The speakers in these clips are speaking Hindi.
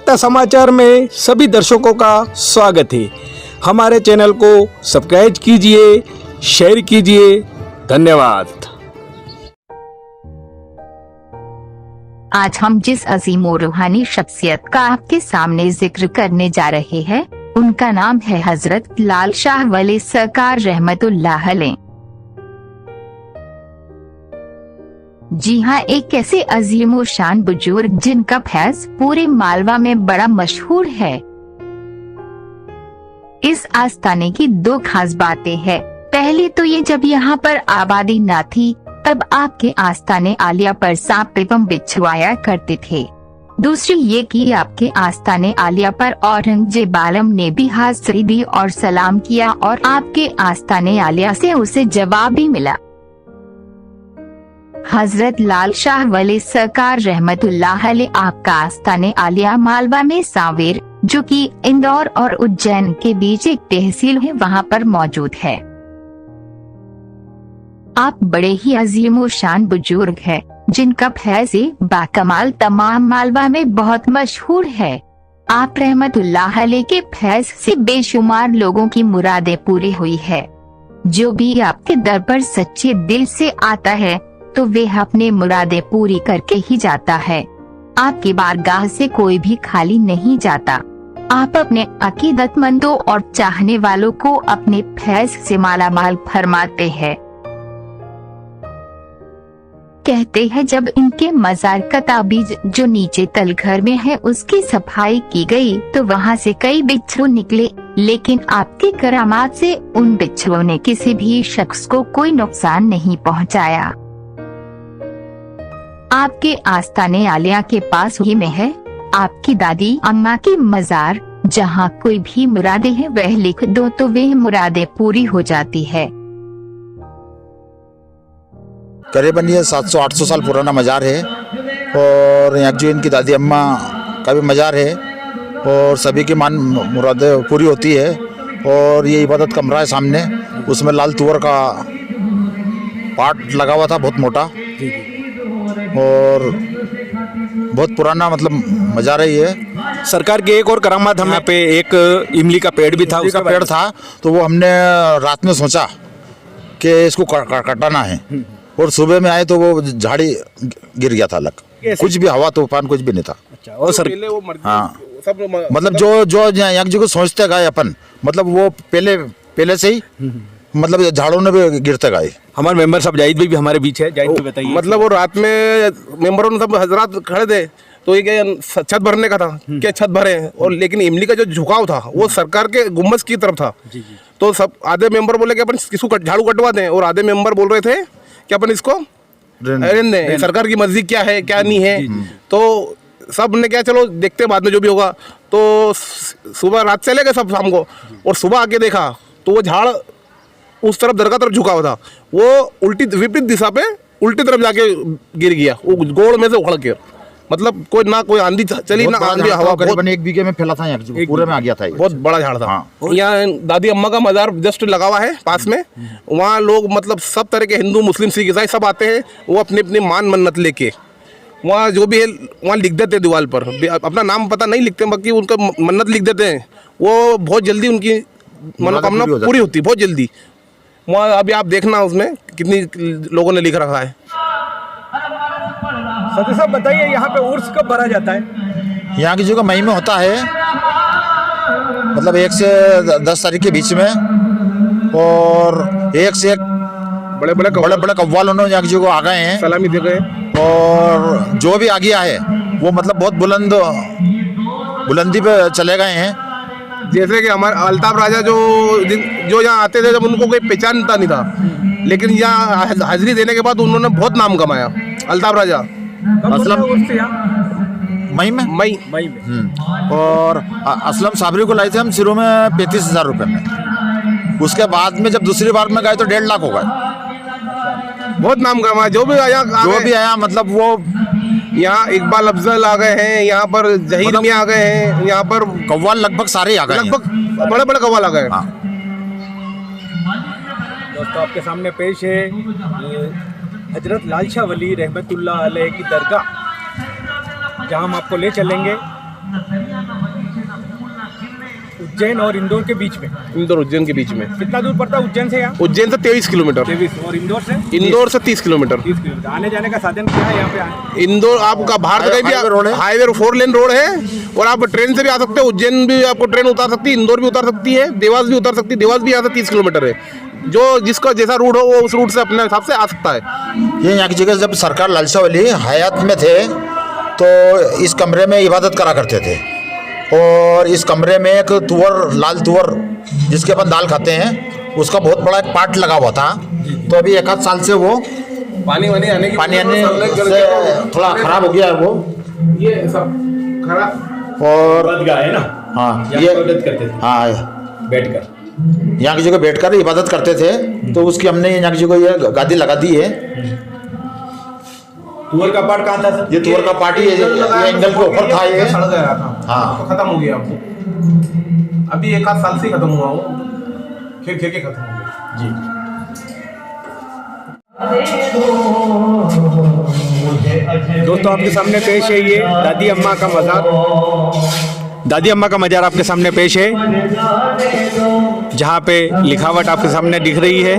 सत्ता समाचार में सभी दर्शकों का स्वागत है। हमारे चैनल को सब्सक्राइब कीजिए, शेयर कीजिए। धन्यवाद। आज हम जिस अजीम और रूहानी शख्सियत का आपके सामने जिक्र करने जा रहे हैं, उनका नाम है हजरत लाल शाह वली सरकार रहमतुल्लाह अलैह। जी हाँ, एक ऐसे अजीम और शान बुजुर्ग जिनका फैज पूरे मालवा में बड़ा मशहूर है। इस आस्थाने की दो खास बातें हैं। पहले तो ये, जब यहाँ पर आबादी न थी तब आपके आस्थाने आलिया पर सांप एवं बिच्छू आया करते थे। दूसरी ये कि आपके आस्थाने आलिया पर औरंगजेब आलम ने भी हाजिरी दी और सलाम किया और आपके आस्थाने आलिया से उसे जवाब भी मिला। हजरत लाल शाह वली सरकार रहमतुल्लाह अलैह आपका आस्थाने आलिया मालवा में सांवेर, जो कि इंदौर और उज्जैन के बीच एक तहसील है, वहाँ पर मौजूद है। आप बड़े ही अजीम और शान बुजुर्ग हैं, जिनका फैज़ बाकमाल तमाम मालवा में बहुत मशहूर है। आप रहमतुल्लाह अलैह के फैज़ से बेशुमार लोगों की मुरादें पूरी हुई है। जो भी आपके दर पर सच्चे दिल से आता है तो वे अपने मुरादें पूरी करके ही जाता है। आपकी बारगाह से कोई भी खाली नहीं जाता। आप अपने अकीदतमंदों और चाहने वालों को अपने फैज़ से मालामाल फरमाते हैं। कहते हैं जब इनके मजार का ताबीज जो नीचे तलघर में है उसकी सफाई की गई तो वहाँ से कई बिच्छू निकले, लेकिन आपकी करामात से उन बिच्छुओं ने किसी भी शख्स को कोई नुकसान नहीं पहुँचाया। आपके आस्थाने आलिया के पास ही में है आपकी दादी अम्मा की मजार। जहाँ कोई भी मुरादें है वह लिख दो तो वह मुरादें पूरी हो जाती है। करीबन ये 700-800 साल पुराना मजार है और यहाँ जो इनकी दादी अम्मा का भी मजार है और सभी की मुरादें पूरी होती है। और ये इबादत कमरा है सामने, उसमें लाल तुअर का पाट लगा हुआ था, बहुत मोटा और बहुत पुराना मतलब मजार है ये। सरकार की एक और करामात हमें पे एक इमली का पेड़ भी था, उसका पेड़ था तो वो हमने रात में सोचा कि इसको कटाना है और सुबह में आए तो वो झाड़ी गिर गया था अलग, कुछ भी हवा तूफान कुछ भी नहीं था। अच्छा, और सर हाँ, मतलब जो यहाँ जो सोचते गए अपन, मतलब वो पहले से ही मतलब झाड़ों ने भी गिरते गए। हमारे मेंबर साहब जाहिद भाई भी हमारे बीच है। जाहिद भाई बताइए। मतलब वो रात में मेंबरों ने सब हजरात खड़े थे तो ये क्या छत भरने का था, क्या छत भरे और लेकिन इमली का जो झुकाव था वो सरकार के गुम्बद की तरफ था। तो सब आधे मेंबर बोले कि अपन किसको झाड़ू कटवा दें और आधे मेंबर बोल रहे थे कि अपन इसको रहने दें, सरकार की मर्जी क्या है क्या नहीं है। तो सब ने क्या चलो देखते बाद में जो भी होगा। तो सुबह रात चले गए सब शाम को और सुबह आके देखा तो वो झाड़ उस तरफ दरगाह तरफ झुका हुआ था, वो उल्टी विपरीत दिशा पे उल्टी तरफ जाके गिर गया, वो गोड़ में से उखड़ के। मतलब कोई आंधी चली ना आंधी हवा, करीबन 1 बीघे में फैला था, यहाँ पूरे में आ गया था, बहुत बड़ा झाड़ था। यहाँ दादी अम्मा का मजार जस्ट लगा हुआ है पास में। वहाँ लोग मतलब सब तरह के हिंदू मुस्लिम सिख ईसाई सब आते हैं, वो अपनी अपनी मान मन्नत लेके वहाँ जो भी है वहाँ लिख देते हैं दीवार पर। अपना नाम पता नहीं लिखते, बाकी उनका मन्नत लिख देते हैं, वो बहुत जल्दी उनकी मनोकामना पूरी होती है, बहुत जल्दी। वहाँ अभी आप देखना उसमें कितनी लोगों ने लिख रखा है। सदस्य साहब बताइए, यहाँ पे उर्स कब भरा जाता है? यहाँ की जगह मई में होता है, मतलब 1 से 10 तारीख के बीच में। और 1 से 1 बड़े बड़े कव्वाल उन्होंने यहाँ की जगह आ गए हैं, सलामी दे गए। और जो भी आ गया है वो मतलब बहुत बुलंदी पे चले गए हैं। जैसे कि हमारे अल्ताफ राजा जो यहाँ आते थे, जब उनको कोई पहचानता नहीं था, लेकिन यहाँ हाजिरी देने के बाद उन्होंने बहुत नाम कमाया। अल्ताफ राजा मई में और असलम साबरी को लाए थे हम सिरों में 35,000 रुपये में। उसके बाद में जब दूसरी बार में गए तो 1.5 लाख हो गए। बहुत नाम कमाया जो भी आया मतलब वो यहाँ इकबाल अफजल आ गए हैं, यहाँ पर जहीर में आ गए हैं, यहाँ पर कव्वाल लगभग सारे आ गए, लगभग बड़े बड़े कव्वाल आ गए। दोस्तों आपके सामने पेश है हजरत लाल शाह वली रहमतुल्लाह अलैह की दरगाह, जहां हम आपको ले चलेंगे। उज्जैन और इंदौर के बीच में। इंदौर उज्जैन के बीच में। कितना दूर पड़ता है उज्जैन से यहाँ? उज्जैन से 23 किलोमीटर। 23। और इंदौर से? इंदौर से 30 किलोमीटर। 30 किलोमीटर। आने जाने का साधन क्या है यहाँ पे? इंदौर आपका बाहर से कहीं भी हाईवे 4 लेन रोड है, और आप ट्रेन से भी आ सकते हो। उज्जैन भी आपको ट्रेन उतार सकती है, इंदौर भी उतार सकती है, देवास भी उतार सकती है। देवास भी यहाँ से 30 किलोमीटर है। जो जिसका जैसा रूट हो वो उस रूट से अपने हिसाब से आ सकता है। ये यहाँ की जगह जब सरकार लालसा वली हयात में थे तो इस कमरे में इबादत करा करते थे, और इस कमरे में एक तुअर, लाल तुअर जिसके अपन दाल खाते हैं, उसका बहुत बड़ा एक पार्ट लगा हुआ था। तो अभी 1 साल से वो पानी आने से थोड़ा खराब हो गया है वो, ये सब खराब। और है ना? हाँ ये ये इबादत करते थे हाँ बैठकर। यहाँ की जगह बैठकर इबादत करते थे, तो उसकी हमने यहाँ की जगह ये गादी लगा दी है। तुअर का पार्ट कहाँ था सर? ये तुअर का पार्ट ये एंगल के ऊपर था ये। सड़ गया था। हाँ। तो खत्म हो गया आपको। अभी 1 साल से ही खत्म हुआ वो, खिर के खत्म हो गया जी। दोस्तों आपके सामने पेश है ये दादी अम्मा का मज़ार। दादी अम्मा का मज़ार आपके सामने पेश है, जहाँ पे लिखावट आपके सामने दिख रही है।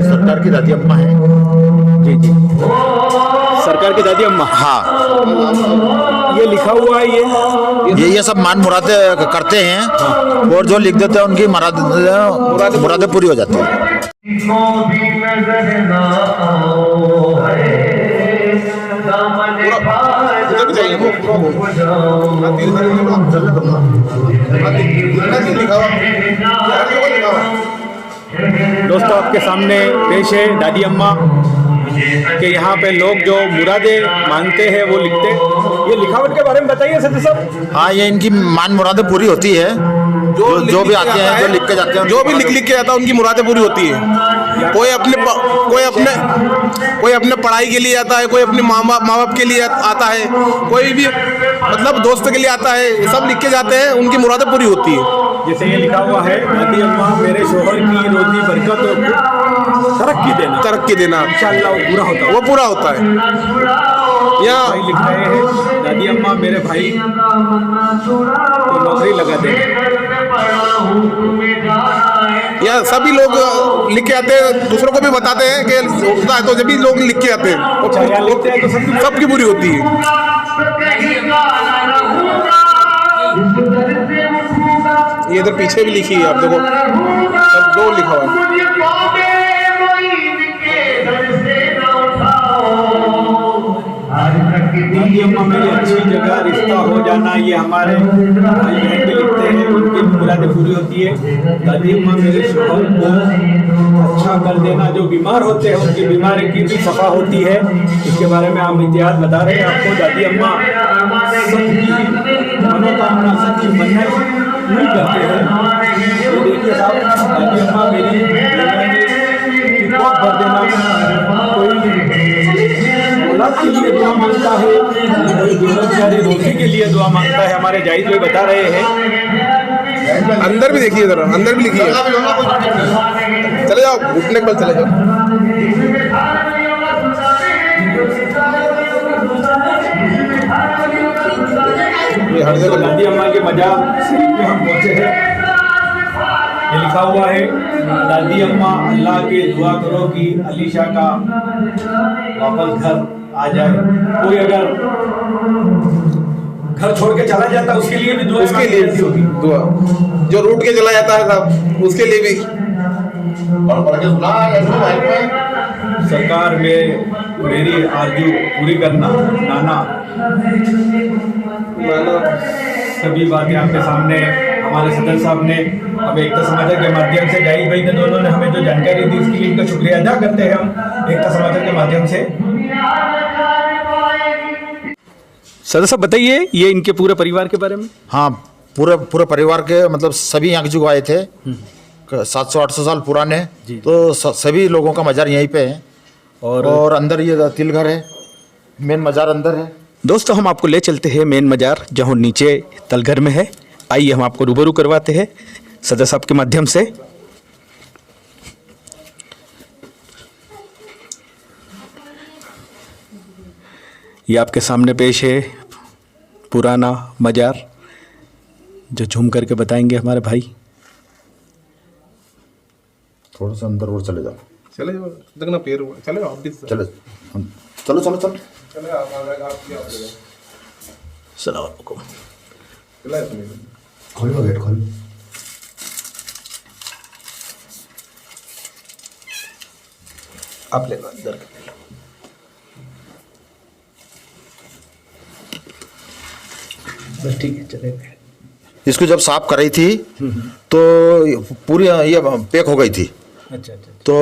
सरकार की दादी अम्मा है। जी जी, सरकार की दादी अम्मा। हाँ, ये लिखा हुआ है ये सब मान मुरादे करते हैं, और जो लिख देते हैं उनकी मुरादें पूरी हो जाती है। दोस्तों आपके सामने पेश है दादी अम्मा कि यहाँ पे लोग जो मुरादे मांगते हैं वो लिखते। ये लिखावट के बारे में बताइए सर साहब। हाँ, ये इनकी मान मुरादें पूरी होती है। जो भी आते हैं, जो लिख के जाते हैं, जो भी लिख के जाता है उनकी मुरादें पूरी होती है। कोई अपने पढ़ाई के लिए आता है, कोई अपने माँ बाप के लिए आता है, कोई भी मतलब दोस्त के लिए आता है। सब लिख के जाते हैं, उनकी मुरादें पूरी होती है। जैसे ये लिखा हुआ है, दादी अम्मा मेरे शोहर की रोजी बरकत और तरक्की देना इंशाअल्लाह वो पूरा होता है। यहाँ भाई लिख रहे हैं, दादी अम्मा मेरे भाई को नौकरी लगा दे। यहाँ सभी लोग लिख के आते हैं, दूसरों को भी बताते हैं कि होता है, तो जब भी लोग लिख के आते हैं तो सबकी पूरी होती है। ये इधर पीछे भी लिखी है, आप देखो सब दो लिखा हुआ है। दादी अम्मा मेरी अच्छी जगह रिश्ता हो जाना, ये हमारे भाई बहन के लिखते हैं, उनकी मुरादें पूरी होती है। दादी अम्मा मेरे शोहर को अच्छा कर देना, जो बीमार होते हैं उनकी बीमारी की भी सफा होती है। इसके बारे में हम इतिहास बता रहे हैं आपको। दादी अम्मा सबकी मनोकामना, सबकी मन्नत पूरी करते हैं। तो देखिए साहब, दादी अम्मा मेरी भर देना, कोई औलाद के लिए दुआ मांगता है, कोई बेरोजगारी रोजी के लिए दुआ मांगता है। हमारे जाहिद भाई बता रहे हैं। अंदर भी देखिए, जरा अंदर भी लिखिए। चले जाओ, घुटने पर चले जाओ। ये हर जगह दादी अम्मा के मज़ार शरीफ में हम पहुँचे हैं। ये लिखा हुआ है, दादी अम्मा अल्लाह के दुआ करो कि अलीशा का वापस घर आ जाए। कोई अगर घर छोड़ के चला जाता है उसके लिए भी दुआ, उसके लिए होगी दुआ। जो रूट के चला जाता है साहब, उसके लिए भी। सरकार में मेरी आरजू पूरी करना, नाना सभी बातें आपके सामने हमारे सदर साहब ने हमें एकता समाचार के माध्यम से, जाहिद भाई ने, दोनों ने हमें जो जानकारी दी उसके लिए इनका शुक्रिया अदा करते हैं हम एकता समाचार के माध्यम से। सदर साहब बताइए ये इनके पूरे परिवार के बारे में। हाँ, पूरे परिवार के मतलब सभी यहाँ के जो आए थे 700-800 साल पुराने, तो सभी लोगों का मज़ार यहीं पे है। और अंदर ये तिल घर है, मेन मज़ार अंदर है। दोस्तों हम आपको ले चलते हैं मेन मज़ार, जहाँ नीचे तलघर में है। आइए हम आपको रूबरू करवाते हैं सदर साहब के माध्यम से। ये आपके सामने पेश है पुराना मज़ार, जो झूम करके बताएंगे हमारे भाई। थोड़ा सा अंदर और चले जाओ। चले जाओ, देखना पैर चले जाओ, आप भी चलो चलो चलो चलो चले आप आ जाएगा, आप क्या हो जाएगा। सलाम अलैकुम। चला अपने खोलो गेट खोलो। आप ले लो अंदर। बस ठीक है, चलेंगे। इसको जब साफ कराई थी तो पूरी ये पैक हो गई थी। अच्छा अच्छा। तो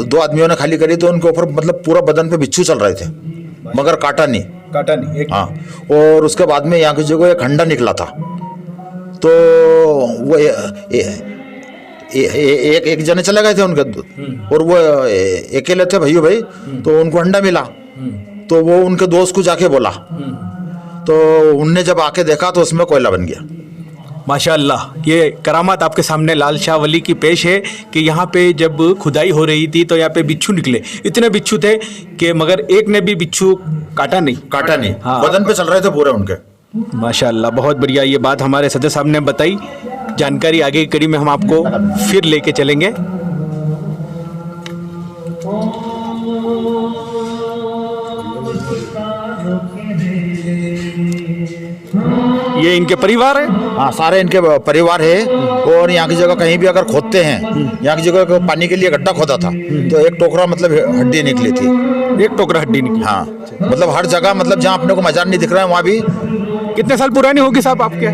दो आदमियों ने खाली करी तो उनके ऊपर मतलब पूरा बदन पे बिच्छू चल रहे थे, मगर काटा नहीं। काटा नहीं एक। हाँ, और उसके बाद में यहाँ की जगह एक खंडा निकला था, तो वो एक जने चले गए थे उनके, और वो अकेले थे भाइयों भाई, तो उनको अंडा मिला, तो वो उनके दोस्त को जाके बोला, तो उनने जब आके देखा तो उसमें कोयला बन गया। माशाअल्लाह, ये करामात आपके सामने लाल शाह वली की पेश है कि यहाँ पे जब खुदाई हो रही थी तो यहाँ पे बिच्छू निकले, इतने बिच्छू थे कि मगर एक ने भी बिच्छू काटा नहीं। काटा नहीं, हाँ। बदन पे चल रहे थे पूरे उनके। माशाअल्लाह, बहुत बढ़िया। ये बात हमारे सदस्य साहब ने बताई। जानकारी आगे की कड़ी में हम आपको फिर लेके चलेंगे। ये इनके परिवार है। हाँ, सारे इनके परिवार है। और यहाँ की जगह कहीं भी अगर खोदते हैं, यहाँ की जगह पानी के लिए गड्ढा खोदा था तो एक टोकरा मतलब हड्डी निकली थी। एक टोकरा हड्डी निकली। हाँ, मतलब हर जगह, मतलब जहाँ अपने को मजार नहीं दिख रहा है वहाँ भी। कितने साल पुरानी होगी साहब आपके?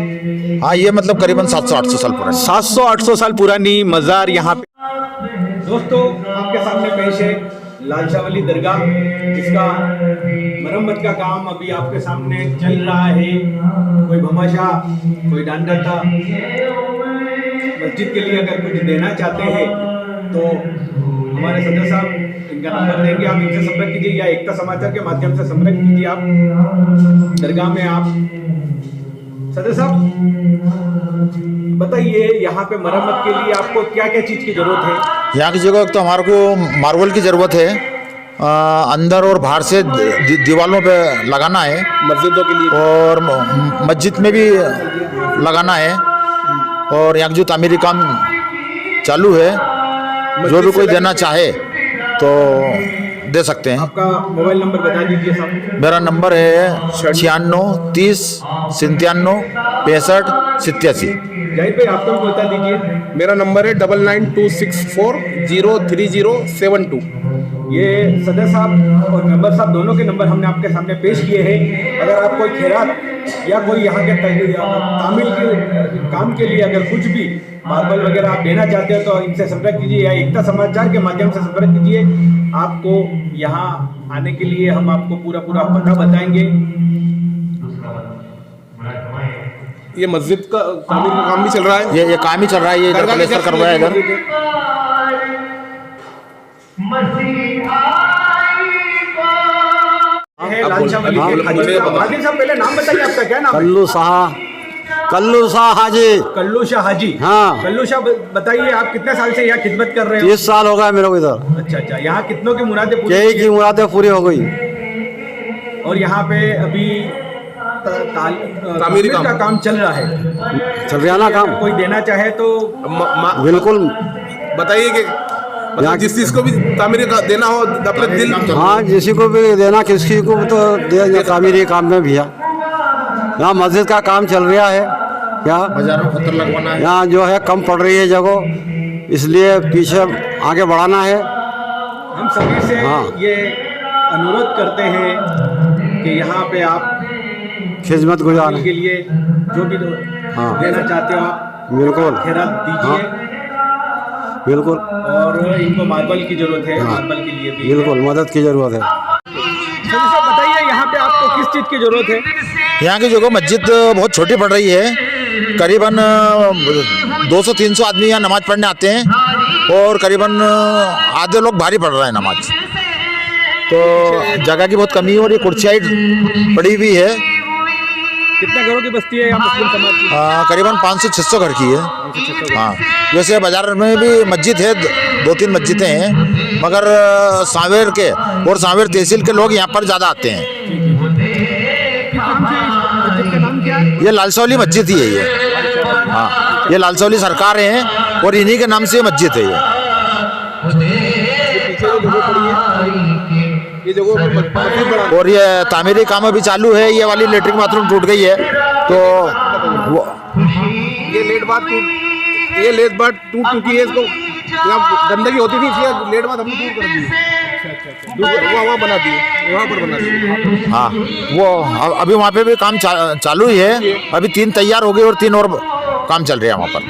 हाँ, ये मतलब करीबन 700-800 साल पुरानी। 700-800 साल पुरानी मजार यहाँ पे। दोस्तों, आपके सामने पेश है लाल शाह वली दरगाह, जिसका मरम्मत का काम अभी आपके सामने चल रहा है। कोई भमाशाह, कोई डांडाता मस्जिद के लिए अगर कुछ देना चाहते हैं तो हमारे सदस्य साहब इनका नंबर देंगे, आप इनसे संपर्क कीजिए, या एकता समाचार के माध्यम से संपर्क कीजिए। आप दरगाह में आप सदस्य साहब बताइए, यहाँ पे मरम्मत के लिए आपको क्या क्या चीज़ की जरूरत है? यहाँ की जगह तो हमारे को मार्बल की ज़रूरत है, अंदर और बाहर से दीवारों पे लगाना है, मस्जिदों के लिए और मस्जिद में भी लगाना है। और यहाँ जो तामीरी काम चालू है, जो भी कोई देना चाहे तो दे सकते हैं। आपका मोबाइल नंबर बता दीजिए साहब। मेरा नंबर है 96 30 97 65 87। जाहिद भाई, आपका भी बता दीजिए। मेरा नंबर है 9926403072। ये सदस्य साहब और मेंबर साहब दोनों के नंबर हमने आपके सामने पेश किए हैं। अगर आप कोई खैरात या कोई यहाँ के तामील के काम के लिए अगर कुछ भी मार्बल वगैरह आप देना चाहते हो तो इनसे संपर्क कीजिए, या एकता समाचार के माध्यम से संपर्क कीजिए। आपको यहाँ आने के लिए हम आपको पूरा पता बताएंगे। ये मस्जिद का तामीर का काम भी चल रहा है। ये काम ही चल रहा है, ये इधर प्लेस्टर करवाया इधर। लाल शाह वली के हाजी साहब, पहले नाम बताइए, आपका क्या नाम है? कल्लू शाह हाजी। कल्लू शाह हाजी। हाँ। कल्लू शाह, बताइए आप कितने साल से यहाँ खिदमत कर रहे हो? 30 साल हो गए मेरे को इधर। अच्छा अच्छा। यहाँ कितनों की मुरादें पूरी कई की मुरादें पूरी हो गई। और यहाँ पे अभी तामीर का काम चल रहा है। चल रहा ना काम। कोई देना चाहे तो बिल्कुल बताइए कि मतलब जिस चीज को भी तामीर का देना हो अपने दिल। हाँ, किसी को भी देना, किसी को तो दे तामीरी काम में भैया। यहाँ मस्जिद का काम चल रहा है, क्या बाजार में पत्थर लगवाना है। यहाँ जो है कम पड़ रही है जगह, इसलिए पीछे आगे बढ़ाना है। हम सभी से हाँ। ये अनुरोध करते हैं कि यहाँ पे आप खिदमत गुजार के लिए जो भी हाँ। देना चाहते हो आप बिल्कुल खैरात दीजिए। बिल्कुल और इनको मार्बल की जरूरत है, मार्बल के लिए भी बिल्कुल मदद की जरूरत है। साहब बताइए, यहाँ पे आपको किस चीज़ की जरूरत है? यहाँ की जगह मस्जिद बहुत छोटी पड़ रही है, करीबन 200-300 आदमी यहाँ नमाज पढ़ने आते हैं, और करीबन आधे लोग भारी पढ़ रहे हैं नमाज, तो जगह की बहुत कमी है। और ये कुर्सियाँ पड़ी हुई है। कितने घरों की बस्ती है यहाँ मुस्लिम समाज की? करीबन 500-600 घर की है। हाँ, जैसे बाजार में भी मस्जिद है, 2-3 मस्जिदें हैं, मगर सांवेर के और सांवेर तहसील के लोग यहाँ पर ज़्यादा आते हैं। नाम से मस्जिद का नाम क्या है? ये लालसौली मस्जिद ही है ये। हाँ, ये लालसौली सरकार है और इन्हीं के नाम से ये मस्जिद है ये। पीछे जो जगह पड़ी है ये जगह मस्जिद बना और ये तामीरी काम अभी चालू है। ये वाली लेटरिन बाथरूम टूट गई है तो वो ये लेट बात टूट चुकी है। इसको यहाँ गंदगी होती थी इसलिए लेट बात हमने दूर कर दी। वहाँ बना दी, वहाँ पर बना दी। हाँ, वो अभी वहाँ पे भी काम चालू ही है। अभी 3 तैयार हो गए और 3 और काम चल रहे हैं वहाँ पर।